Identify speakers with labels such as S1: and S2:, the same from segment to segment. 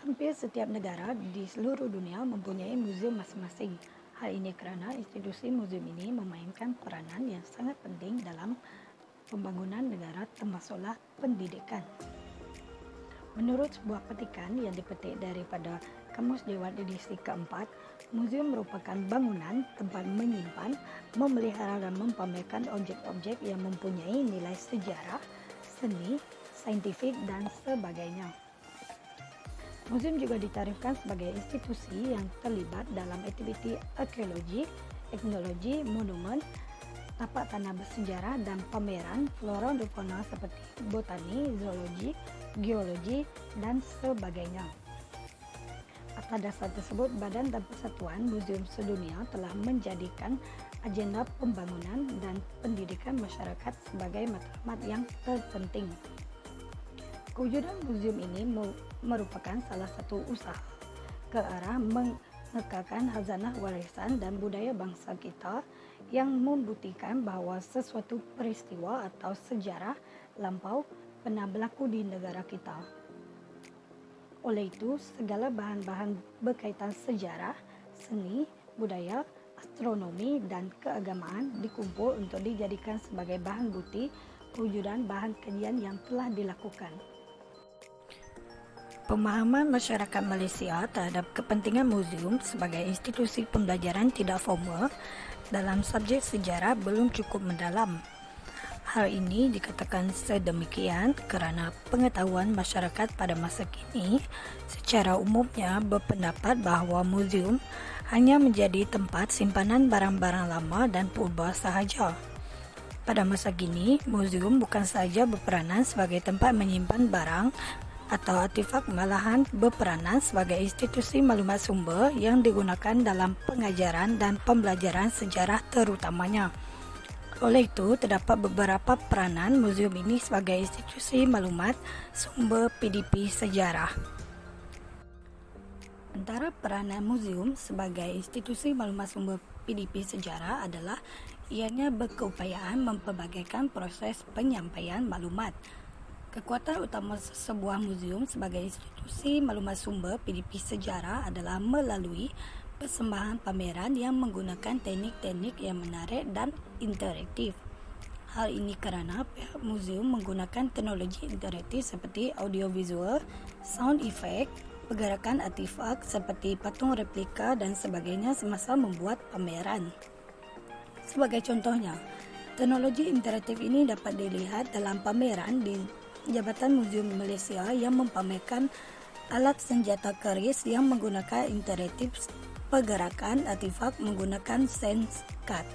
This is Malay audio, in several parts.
S1: Hampir setiap negara di seluruh dunia mempunyai museum masing-masing. Hal ini karena institusi museum ini memainkan peranan yang sangat penting dalam pembangunan negara termasuklah pendidikan. Menurut sebuah petikan yang dipetik daripada Kamus Dewan edisi keempat, museum merupakan bangunan tempat menyimpan, memelihara dan mempamerkan objek-objek yang mempunyai nilai sejarah, seni, saintifik dan sebagainya. Museum juga ditarifkan sebagai institusi yang terlibat dalam aktiviti arkeologi, etnologi, monumen, tapak tanah bersejarah dan pameran flora dan fauna seperti botani, zoologi, geologi, dan sebagainya. Atas dasar tersebut, Badan dan Persatuan Museum Sedunia telah menjadikan agenda pembangunan dan pendidikan masyarakat sebagai matlamat yang terpenting. Kewujudan museum ini merupakan salah satu usaha ke arah mengekalkan khazanah warisan dan budaya bangsa kita yang membuktikan bahawa sesuatu peristiwa atau sejarah lampau pernah berlaku di negara kita. Oleh itu, segala bahan-bahan berkaitan sejarah, seni, budaya, astronomi dan keagamaan dikumpul untuk dijadikan sebagai bahan bukti kewujudan bahan kajian yang telah dilakukan. Pemahaman masyarakat Malaysia terhadap kepentingan museum sebagai institusi pembelajaran tidak formal dalam subjek sejarah belum cukup mendalam. Hal ini dikatakan sedemikian kerana pengetahuan masyarakat pada masa kini secara umumnya berpendapat bahawa museum hanya menjadi tempat simpanan barang-barang lama dan purba sahaja. Pada masa kini, museum bukan sahaja berperanan sebagai tempat menyimpan barang atau artifak, malahan berperanan sebagai institusi maklumat sumber yang digunakan dalam pengajaran dan pembelajaran sejarah terutamanya. Oleh itu, terdapat beberapa peranan museum ini sebagai institusi maklumat sumber PDP sejarah. Antara peranan museum sebagai institusi maklumat sumber PDP sejarah adalah ianya berkeupayaan mempelbagaikan proses penyampaian maklumat. Kekuatan utama sebuah museum sebagai institusi maklumat sumber PDP sejarah adalah melalui persembahan pameran yang menggunakan teknik-teknik yang menarik dan interaktif. Hal ini kerana pihak museum menggunakan teknologi interaktif seperti audiovisual, sound effect, pergerakan artifak seperti patung replika dan sebagainya semasa membuat pameran. Sebagai contohnya, teknologi interaktif ini dapat dilihat dalam pameran di Jabatan Museum Malaysia yang mempamerkan alat senjata keris yang menggunakan interaktif pergerakan artifak menggunakan sense card.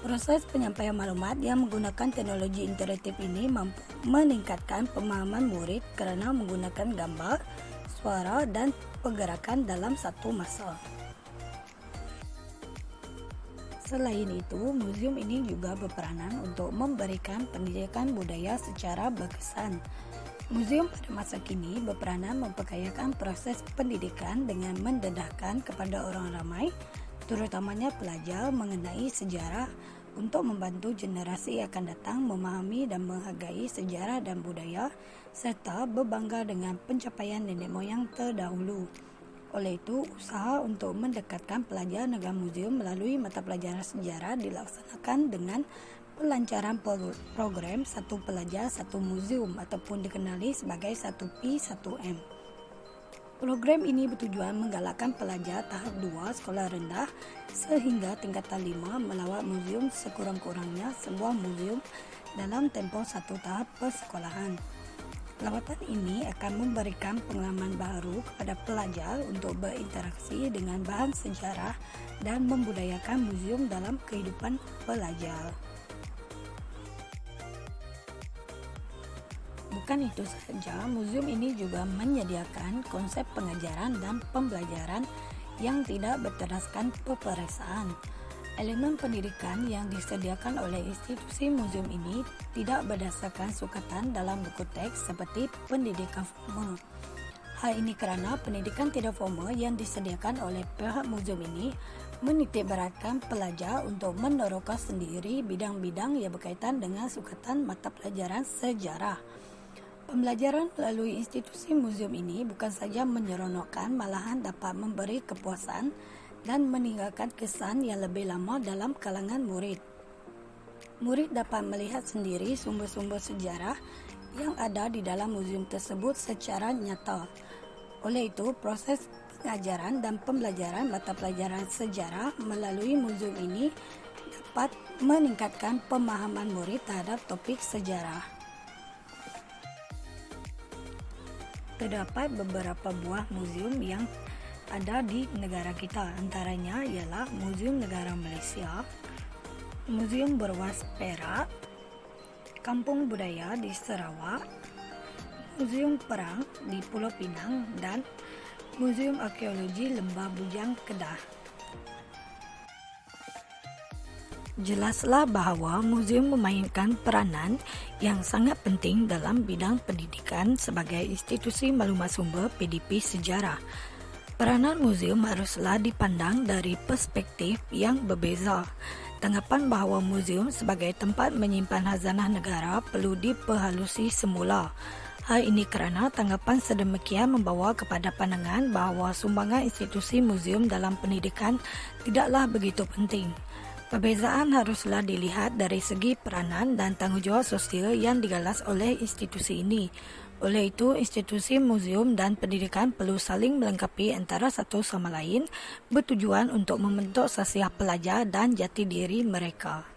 S1: Proses penyampaian maklumat yang menggunakan teknologi interaktif ini mampu meningkatkan pemahaman murid kerana menggunakan gambar, suara dan pergerakan dalam satu masa. Selain itu, museum ini juga berperanan untuk memberikan pendidikan budaya secara berkesan. Museum pada masa kini berperanan memperkayakan proses pendidikan dengan mendedahkan kepada orang ramai, terutamanya pelajar, mengenai sejarah untuk membantu generasi akan datang memahami dan menghargai sejarah dan budaya serta berbangga dengan pencapaian nenek moyang terdahulu. Oleh itu, usaha untuk mendekatkan pelajar dengan museum melalui mata pelajaran sejarah dilaksanakan dengan pelancaran program Satu Pelajar Satu Museum ataupun dikenali sebagai 1P1M. Program ini bertujuan menggalakkan pelajar tahap 2 sekolah rendah sehingga tingkatan 5 melawat museum sekurang-kurangnya sebuah museum dalam tempoh 1 tahap persekolahan. Lawatan ini akan memberikan pengalaman baru kepada pelajar untuk berinteraksi dengan bahan sejarah dan membudayakan museum dalam kehidupan pelajar. Bukan itu sahaja, museum ini juga menyediakan konsep pengajaran dan pembelajaran yang tidak berterdasarkan peperiksaan. Elemen pendidikan yang disediakan oleh institusi museum ini tidak berdasarkan sukatan dalam buku teks seperti pendidikan formal. Hal ini kerana pendidikan tidak formal yang disediakan oleh pihak museum ini menitikberatkan pelajar untuk meneroka sendiri bidang-bidang yang berkaitan dengan sukatan mata pelajaran sejarah. Pembelajaran melalui institusi museum ini bukan saja menyeronokkan, malahan dapat memberi kepuasan dan meninggalkan kesan yang lebih lama dalam kalangan murid. Murid dapat melihat sendiri sumber-sumber sejarah yang ada di dalam museum tersebut secara nyata. Oleh itu, proses pengajaran dan pembelajaran mata pelajaran sejarah melalui museum ini dapat meningkatkan pemahaman murid terhadap topik sejarah. Terdapat beberapa buah museum yang ada di negara kita, antaranya ialah Museum Negara Malaysia, Museum Berwas Perak, Kampung Budaya di Sarawak, Museum Perang di Pulau Pinang, dan Museum Arkeologi Lembah Bujang, Kedah. Jelaslah bahawa museum memainkan peranan yang sangat penting dalam bidang pendidikan sebagai institusi maklumat sumber PDP sejarah. Peranan museum haruslah dipandang dari perspektif yang berbeza. Tanggapan bahawa museum sebagai tempat menyimpan khazanah negara perlu diperhalusi semula. Hal ini kerana tanggapan sedemikian membawa kepada pandangan bahawa sumbangan institusi museum dalam pendidikan tidaklah begitu penting. Perbezaan haruslah dilihat dari segi peranan dan tanggungjawab sosial yang digalas oleh institusi ini. Oleh itu, institusi museum dan pendidikan perlu saling melengkapi antara satu sama lain bertujuan untuk membentuk sasiah pelajar dan jati diri mereka.